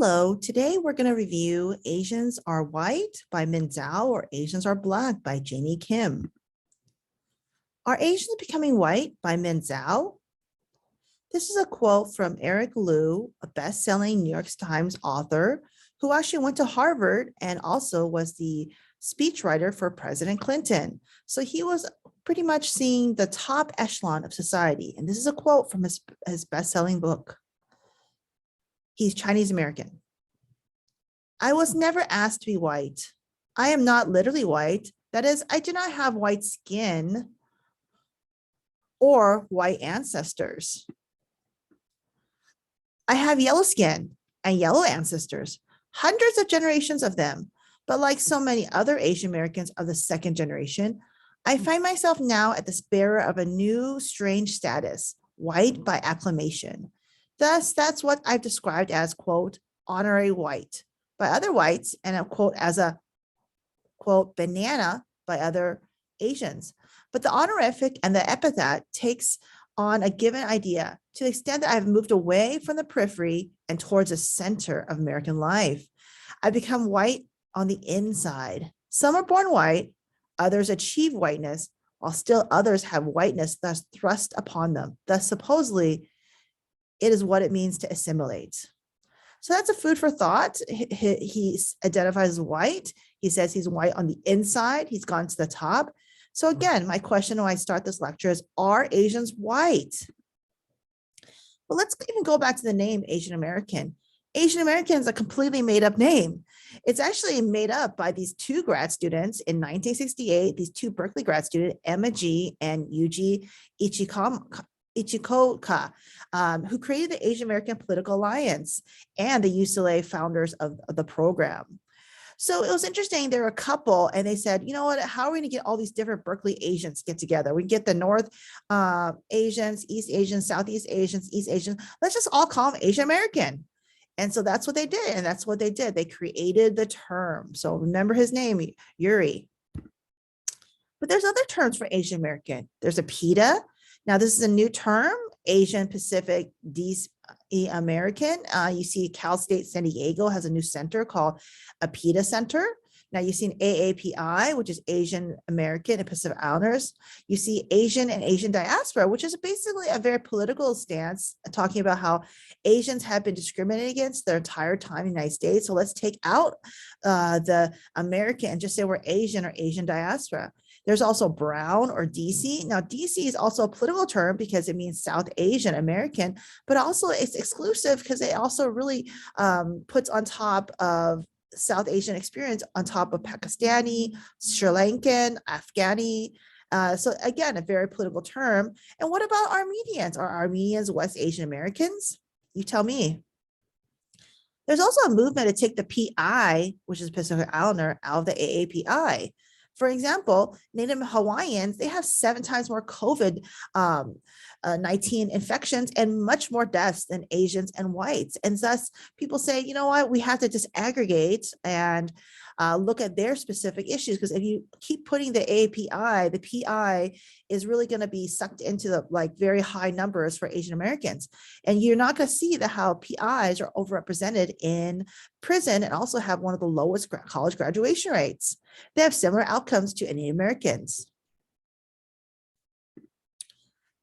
Hello, today we're going to review Asians Are White by Min Zhao or Asians Are Black by Jamie Kim. Are Asians Becoming White by Min Zhao? This is a quote from Eric Liu, a best-selling New York Times author who actually went to Harvard and also was the speechwriter for President Clinton. So he was pretty much seeing the top echelon of society. And this is a quote from his best-selling book. He's Chinese American. I was never asked to be white. I am not literally white. That is, I do not have white skin or white ancestors. I have yellow skin and yellow ancestors, hundreds of generations of them. But like so many other Asian Americans of the second generation, I find myself now at the bearer of a new strange status, white by acclamation. Thus, that's what I've described as, quote, honorary white by other whites, and a quote as a, quote, banana by other Asians. But the honorific and the epithet takes on a given idea to the extent that I've moved away from the periphery and towards the center of American life. I become white on the inside. Some are born white, others achieve whiteness, while still others have whiteness thus thrust upon them. Thus, supposedly, it is what it means to assimilate. So that's a food for thought. He identifies as white. He says he's white on the inside. He's gone to the top. So again, my question when I start this lecture is, are Asians white? Well, let's even go back to the name Asian American. Asian American is a completely made up name. It's actually made up by these two grad students in 1968, these two Berkeley grad students, Emma G. and Yuji Ichikoka, who created the Asian American Political Alliance and the UCLA founders of the program. So it was interesting. There were a couple and they said, you know what, how are we going to get all these different Berkeley Asians get together? We get the North Asians, East Asians, Southeast Asians, East Asians. Let's just all call them Asian American. And so that's what they did. And that's what they did. They created the term. So remember his name, Yuri. But there's other terms for Asian American. There's a PETA. Now, this is a new term, Asian Pacific American. You see Cal State San Diego has a new center called a PETA Center. Now you see an AAPI, which is Asian American and Pacific Islanders. You see Asian and Asian diaspora, which is basically a very political stance talking about how Asians have been discriminated against their entire time in the United States. So let's take out the American and just say we're Asian or Asian diaspora. There's also Brown or DC. Now, DC is also a political term because it means South Asian American, but also it's exclusive because it also really puts on top of South Asian experience on top of Pakistani, Sri Lankan, Afghani. So again, a very political term. And what about Armenians? Are Armenians West Asian Americans? You tell me. There's also a movement to take the PI, which is Pacific Islander, out of the AAPI. For example, Native Hawaiians, they have 7 times more COVID-19 infections and much more deaths than Asians and whites. And thus people say, you know what, we have to just aggregate and look at their specific issues, because if you keep putting the API, the PI is really going to be sucked into the very high numbers for Asian Americans. And you're not going to see how PIs are overrepresented in prison and also have one of the lowest college graduation rates. They have similar outcomes to Indian Americans.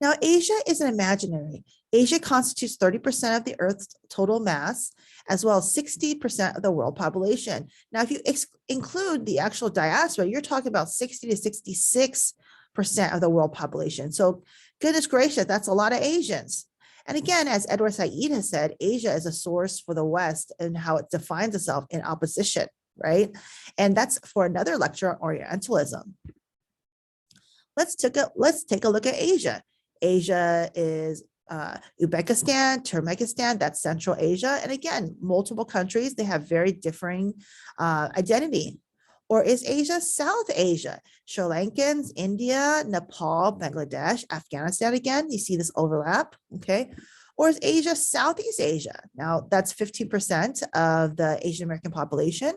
Now, Asia isn't imaginary. Asia constitutes 30% of the Earth's total mass, as well as 60% of the world population. Now, if you include the actual diaspora, you're talking about 60 to 66% of the world population. So goodness gracious, that's a lot of Asians. And again, as Edward Said has said, Asia is a source for the West and how it defines itself in opposition, right? And that's for another lecture on Orientalism. Let's take a look at Asia. Asia is Uzbekistan, Turkmenistan, that's Central Asia. And again, multiple countries, they have very differing identity. Or is Asia South Asia? Sri Lankans, India, Nepal, Bangladesh, Afghanistan, again, you see this overlap, okay? Or is Asia Southeast Asia? Now, that's 15% of the Asian American population.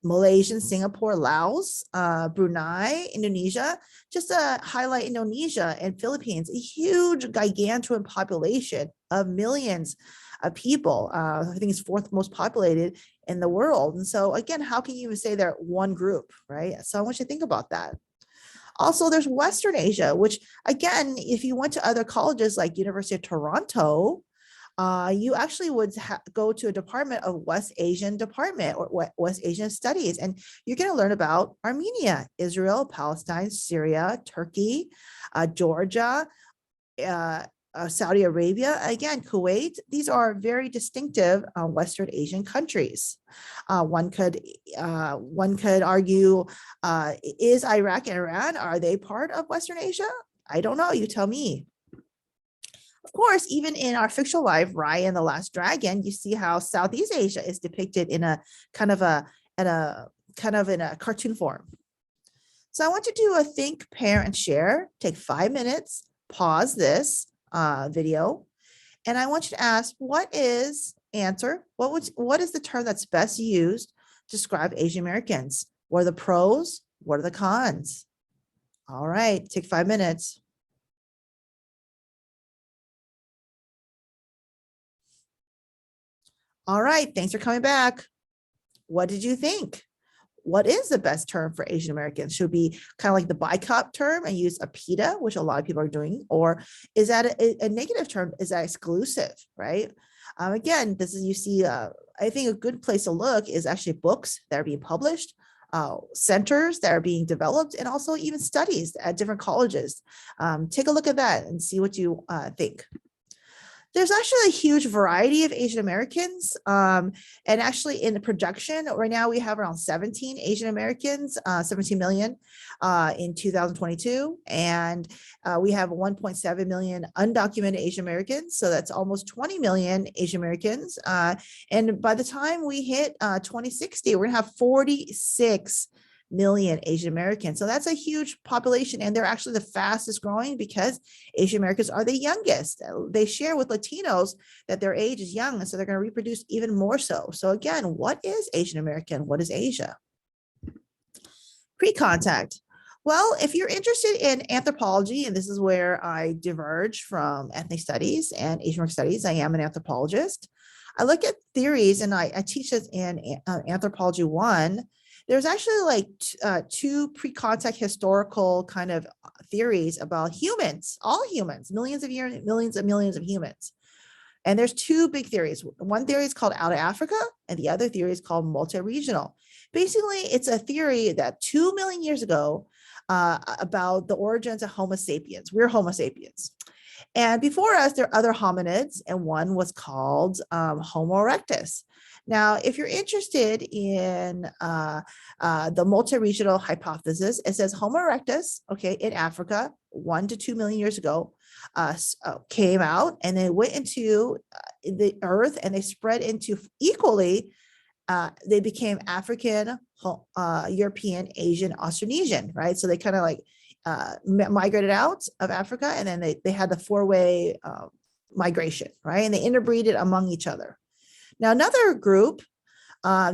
Malaysia, Singapore, Laos, Brunei, Indonesia. Just to highlight Indonesia and Philippines, a huge gargantuan population of millions of people. I think it's fourth most populated in the world. And so again, how can you even say they're one group, right? So I want you to think about that. Also, there's Western Asia, which again, if you went to other colleges like University of Toronto, you actually would go to a department of West Asian department or West Asian studies, and you're going to learn about Armenia, Israel, Palestine, Syria, Turkey, Georgia, Saudi Arabia, again, Kuwait. These are very distinctive Western Asian countries. One could argue, is Iraq and Iran, are they part of Western Asia? I don't know. You tell me. Of course, even in our fictional life, Raya and the Last Dragon, you see how Southeast Asia is depicted in a kind of in a cartoon form. So I want you to do a think, pair, and share. Take 5 minutes, pause this video, and I want you to ask, what is the term that's best used to describe Asian Americans? What are the pros? What are the cons? All right, take 5 minutes. All right, thanks for coming back. What did you think? What is the best term for Asian Americans? Should it be kind of like the BICOP term and use APITA, which a lot of people are doing, or is that a negative term? Is that exclusive, right? Again, this is, you see, I think a good place to look is actually books that are being published, centers that are being developed, and also even studies at different colleges. Take a look at that and see what you think. There's actually a huge variety of Asian Americans. And actually in the projection, right now we have around 17 Asian Americans, 17 million in 2022. And we have 1.7 million undocumented Asian Americans. So that's almost 20 million Asian Americans. And by the time we hit 2060, we're gonna have 46 million Asian Americans. So that's a huge population, and they're actually the fastest growing because Asian Americans are the youngest. They share with Latinos that their age is young, and so they're going to reproduce even more so. So again, what is Asian American? What is Asia? Pre-contact. Well, if you're interested in anthropology, and this is where I diverge from ethnic studies and Asian American studies, I am an anthropologist. I look at theories, and I teach this in Anthropology 1. There's actually like two pre-contact historical kind of theories about humans, all humans, millions of years, millions and millions of humans. And there's two big theories. One theory is called out of Africa, and the other theory is called multi-regional. Basically, it's a theory that 2 million years ago about the origins of Homo sapiens. We're Homo sapiens. And before us, there are other hominids, and one was called Homo erectus. Now, if you're interested in the multi-regional hypothesis, it says Homo erectus, okay, in Africa, 1 to 2 million years ago, came out, and they went into the earth, and they spread into equally. They became African, European, Asian, Austronesian, right? So they kind of like migrated out of Africa, and then they had the four-way migration, right? And they interbreeded among each other. Now, another group,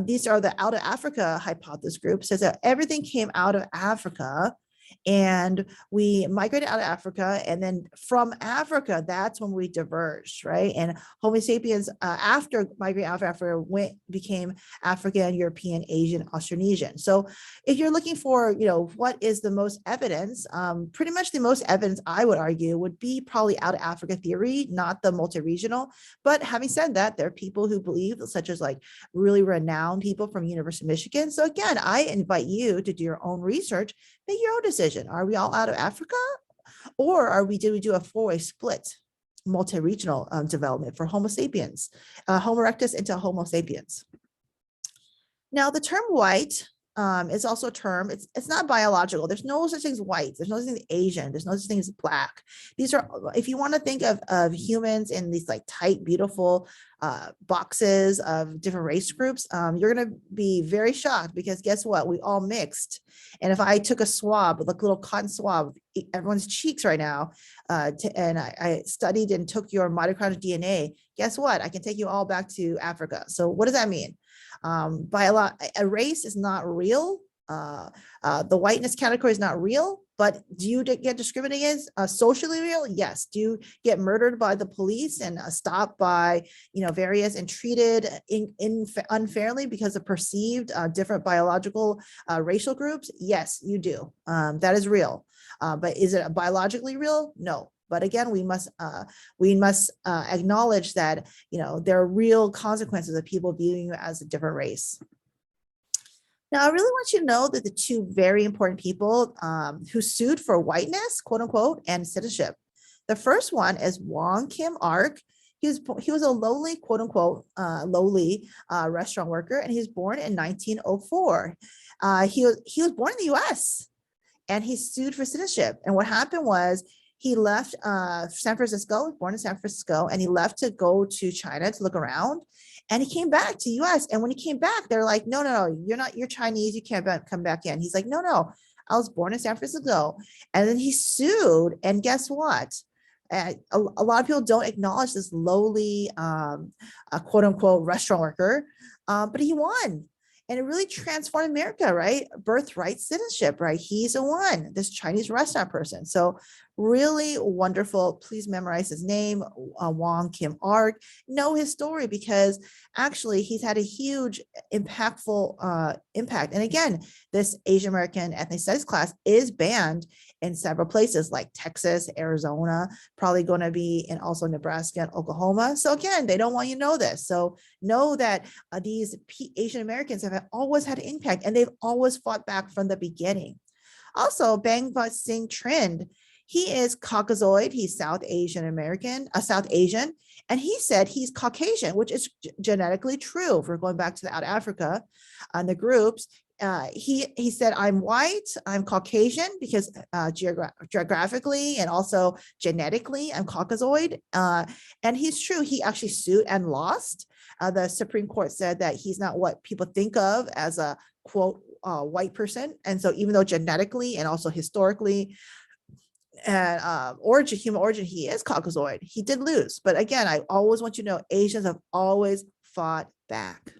these are the out of Africa hypothesis group, says that everything came out of Africa, and we migrated out of Africa, and then from Africa, that's when we diverged, right? And Homo sapiens, after migrating out of Africa, became African, European, Asian, Austronesian. So if you're looking for, what is the most evidence, pretty much the most evidence, I would argue, would be probably out of Africa theory, not the multi-regional. But having said that, there are people who believe, such as like really renowned people from University of Michigan. So again, I invite you to do your own research, make your own decision. Are we all out of Africa, or did we do a four-way split, multi-regional development for Homo sapiens, Homo erectus into Homo sapiens? Now, the term white is also a term. It's not biological. There's no such thing as white. There's no such thing as Asian. There's no such thing as black. These are, if you want to think of humans in these like tight, beautiful boxes of different race groups, you're going to be very shocked, because guess what? We all mixed. And if I took a swab, like a little cotton swab, everyone's cheeks right now, and I studied and took your mitochondrial DNA, guess what? I can take you all back to Africa. So what does that mean? By a race is not real. The whiteness category is not real, but do you get discriminated against? Socially real? Yes. Do you get murdered by the police and stopped by, various and treated unfairly because of perceived different biological racial groups? Yes, you do. That is real. But is it biologically real? No. But again, we must acknowledge that, there are real consequences of people viewing you as a different race. Now, I really want you to know that the two very important people who sued for whiteness, quote unquote, and citizenship. The first one is Wong Kim Ark. He was a lowly, quote unquote, restaurant worker, and he was born in 1904. He was born in the U.S. and he sued for citizenship. And what happened was he left San Francisco, born in San Francisco, and he left to go to China to look around. And he came back to US. And when he came back, they're like, no, you're Chinese. You can't come back in. He's like, no, I was born in San Francisco. And then he sued. And guess what? A lot of people don't acknowledge this lowly, quote unquote, restaurant worker, but he won. And it really transformed America, right? Birthright citizenship, right? He's the one, this Chinese restaurant person. So really wonderful. Please memorize his name, Wong Kim Ark. Know his story because actually he's had a huge impactful impact. And again, this Asian American ethnic studies class is banned in several places like Texas, Arizona, probably going to be in also Nebraska and Oklahoma. So again, they don't want you to know this. So know that these Asian Americans have always had an impact and they've always fought back from the beginning. Also, Bangvat Singh Trind, he is Caucasoid. He's South Asian, and he said he's Caucasian, which is genetically true. If we're going back to the out Africa on the groups, he said, I'm white, I'm Caucasian because geographically and also genetically, I'm Caucasoid. And he's true. He actually sued and lost. The Supreme Court said that he's not what people think of as a quote white person. And so even though genetically and also historically and human origin, he is Caucasoid, he did lose. But again, I always want you to know Asians have always fought back.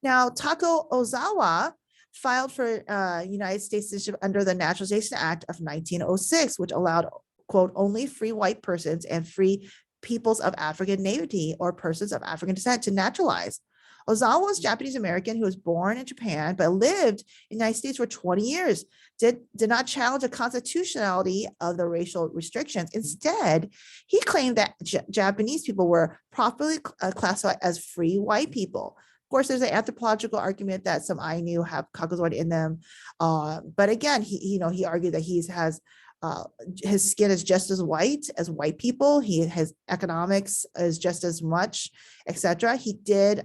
Now, Tako Ozawa filed for United States citizenship under the Naturalization Act of 1906, which allowed, quote, only free white persons and free peoples of African nativity or persons of African descent to naturalize. Ozawa was Japanese American who was born in Japan but lived in the United States for 20 years, did not challenge the constitutionality of the racial restrictions. Instead, he claimed that Japanese people were properly classified as free white people. Of course, there's an anthropological argument that some Ainu have Caucasoid in them. But again, he argued that his skin is just as white people. His economics is just as much, etc. He did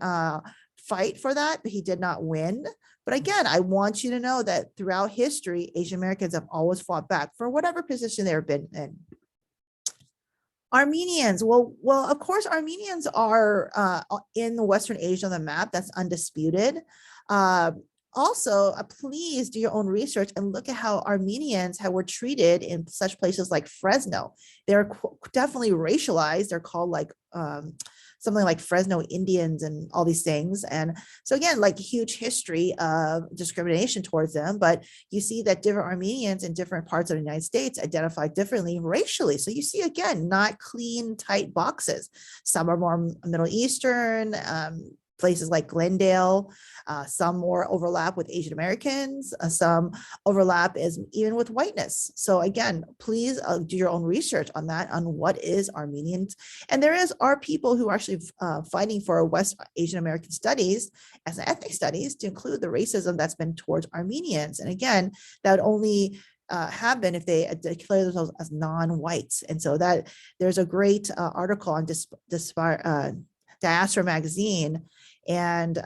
fight for that, but he did not win. But again, I want you to know that throughout history, Asian Americans have always fought back for whatever position they've been in. Armenians, well, of course, Armenians are in Western Asia on the map. That's undisputed. Also, please do your own research and look at how Armenians were treated in such places like Fresno. They're definitely racialized. They're called like something like Fresno Indians and all these things. And so again, like huge history of discrimination towards them, but you see that different Armenians in different parts of the United States identify differently racially. So you see, again, not clean, tight boxes. Some are more Middle Eastern, places like Glendale, some more overlap with Asian Americans, some overlap is even with whiteness. So again, please do your own research on that, on what is Armenians. And are people who are actually fighting for West Asian American studies as ethnic studies to include the racism that's been towards Armenians. And again, that would only happen if they declare themselves as non-whites. And so that there's a great article on Diaspora Magazine. And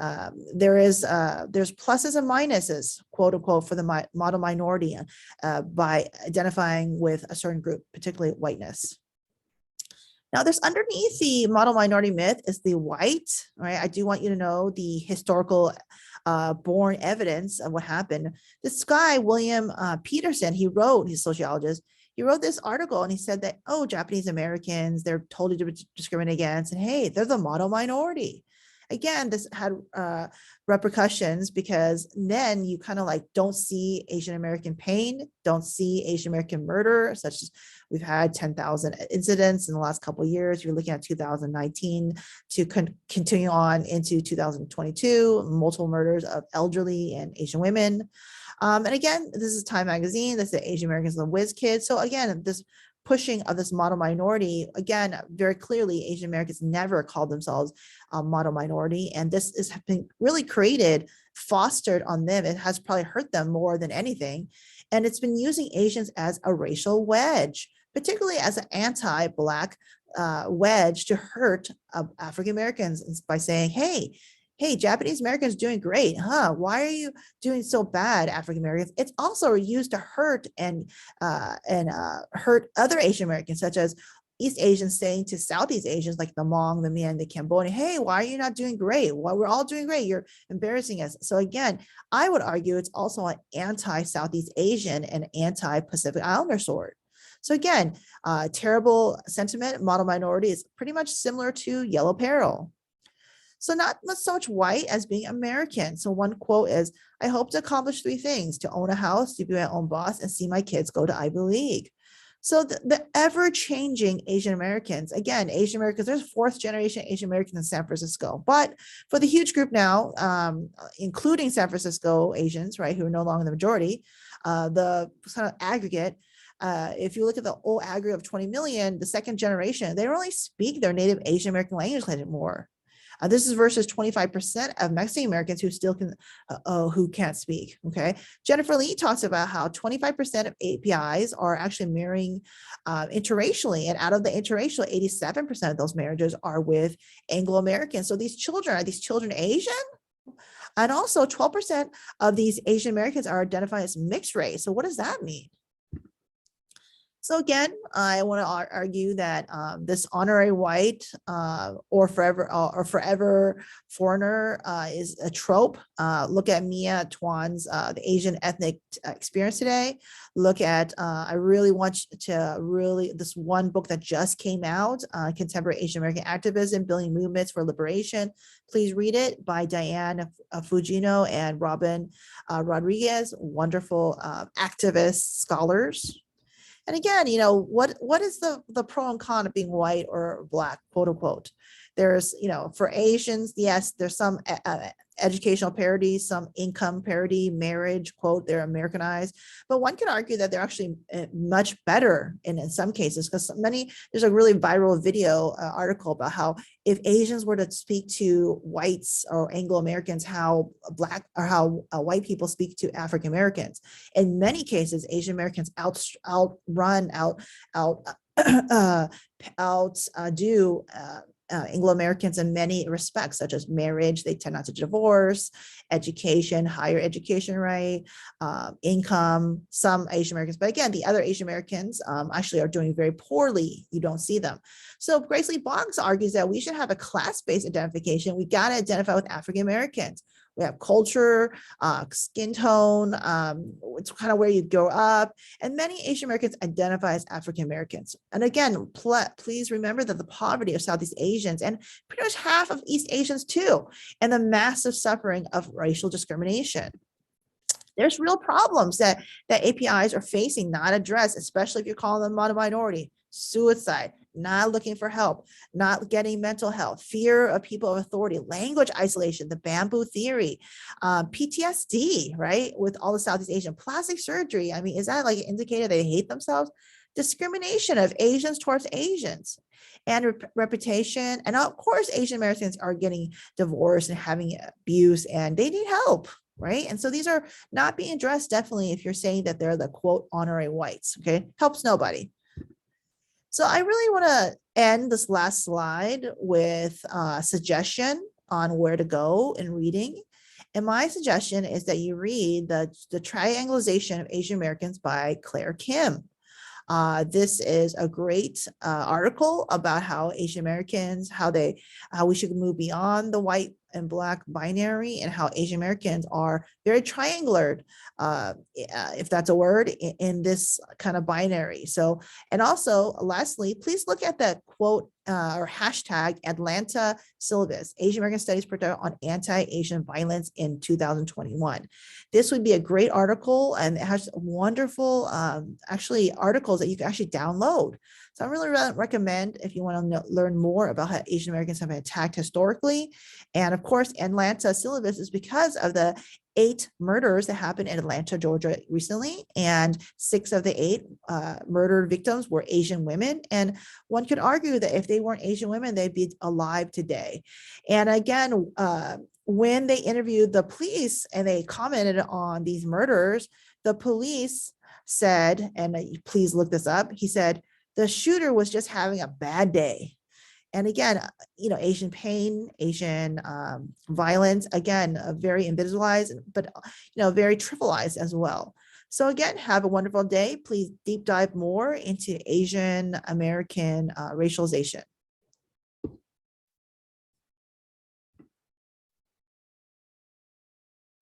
there's pluses and minuses, quote unquote, for the model minority by identifying with a certain group, particularly whiteness. Now, there's underneath the model minority myth is the white, right? I do want you to know the historical born evidence of what happened. This guy, William Peterson, he's a sociologist. He wrote this article and he said that, Japanese Americans, they're totally discriminated against, and hey, they're the model minority. again, this had repercussions because then you kind of like don't see Asian American pain, don't see Asian American murder, such as we've had 10,000 incidents in the last couple of years. You're looking at 2019 to continue on into 2022, multiple murders of elderly and Asian women. And again, this is Time Magazine. This is Asian Americans and the Whiz Kids. So again, this pushing of this model minority, again, very clearly, Asian Americans never called themselves a model minority. And this has been really created, fostered on them. It has probably hurt them more than anything. And it's been using Asians as a racial wedge, particularly as an anti-Black wedge to hurt African Americans by saying, hey, Japanese Americans doing great, huh? Why are you doing so bad, African Americans? It's also used to hurt and hurt other Asian Americans, such as East Asians saying to Southeast Asians like the Hmong, the Mian, the Cambodian, hey, why are you not doing great? Well, we're all doing great. You're embarrassing us. So again, I would argue it's also an anti-Southeast Asian and anti-Pacific Islander sword. So again, terrible sentiment, model minority is pretty much similar to yellow peril. So not so much white as being American. So one quote is, I hope to accomplish 3 things: to own a house, to be my own boss, and see my kids go to Ivy League. So the ever-changing Asian Americans, again, Asian Americans, there's 4th generation Asian Americans in San Francisco. But for the huge group now, including San Francisco Asians, right, who are no longer the majority, the kind of aggregate, if you look at the old aggregate of 20 million, the 2nd generation, they don't really speak their native Asian American language anymore. This is versus 25% of Mexican Americans who still can, who can't speak. Okay, Jennifer Lee talks about how 25% of APIs are actually marrying interracially, and out of the interracial, 87% of those marriages are with Anglo Americans. So these children, are these children Asian? And also 12% of these Asian Americans are identified as mixed race. So what does that mean? So again, I want to argue that this honorary white or forever foreigner is a trope. Look at Mia Tuan's The Asian Ethnic Experience today. Look at, I really want to this one book that just came out, Contemporary Asian American Activism, Building Movements for Liberation. Please read it, by Diane Fugino and Robin Rodriguez, wonderful activist scholars. And again, you know, what is the pro and con of being white or Black, quote unquote? There's, you know, for Asians, yes, there's some educational parity, some income parity, marriage, quote, they're Americanized. But one can argue that they're actually much better in some cases, because there's a really viral video article about how if Asians were to speak to whites or Anglo-Americans, how Black or how white people speak to African Americans. In many cases, Asian Americans outdo Anglo-Americans in many respects, such as marriage. They tend not to divorce, education, higher education rate, income, some Asian Americans. But again, the other Asian Americans actually are doing very poorly. You don't see them. So Grace Lee Boggs argues that we should have a class-based identification. We got to identify with African Americans. We have culture, skin tone, it's kind of where you grow up. And many Asian Americans identify as African Americans. And again, please remember that the poverty of Southeast Asians and pretty much half of East Asians too, and the massive suffering of racial discrimination. There's real problems that APIs are facing, not addressed, especially if you're calling them a minority. Suicide, not looking for help, not getting mental health, fear of people of authority, language isolation, the bamboo theory, PTSD, right? With all the Southeast Asian, plastic surgery. I mean, is that like an indicator they hate themselves? Discrimination of Asians towards Asians, and reputation. And of course, Asian Americans are getting divorced and having abuse, and they need help, right? And so these are not being addressed, definitely, if you're saying that they're the quote honorary whites, okay? Helps nobody. So I really want to end this last slide with a suggestion on where to go in reading. And my suggestion is that you read the Triangulation of Asian Americans by Claire Kim. This is a great article about how Asian Americans, how we should move beyond the white and Black binary, and how Asian Americans are very triangular, if that's a word, in this kind of binary. So, and also lastly, please look at the quote or hashtag Atlanta syllabus, Asian American Studies project on anti-Asian violence in 2021. This would be a great article, and it has wonderful actually articles that you can actually download. So I really recommend if you want to learn more about how Asian Americans have been attacked historically. And of course, Atlanta syllabus is because of the 8 murders that happened in Atlanta, Georgia recently, and 6 of the 8 murdered victims were Asian women. And one could argue that if they weren't Asian women, they'd be alive today. And again, when they interviewed the police and they commented on these murders, the police said, and please look this up, he said, the shooter was just having a bad day. And again, Asian pain, Asian violence, again, very invisibilized, but, very trivialized as well. So again, have a wonderful day. Please deep dive more into Asian American racialization.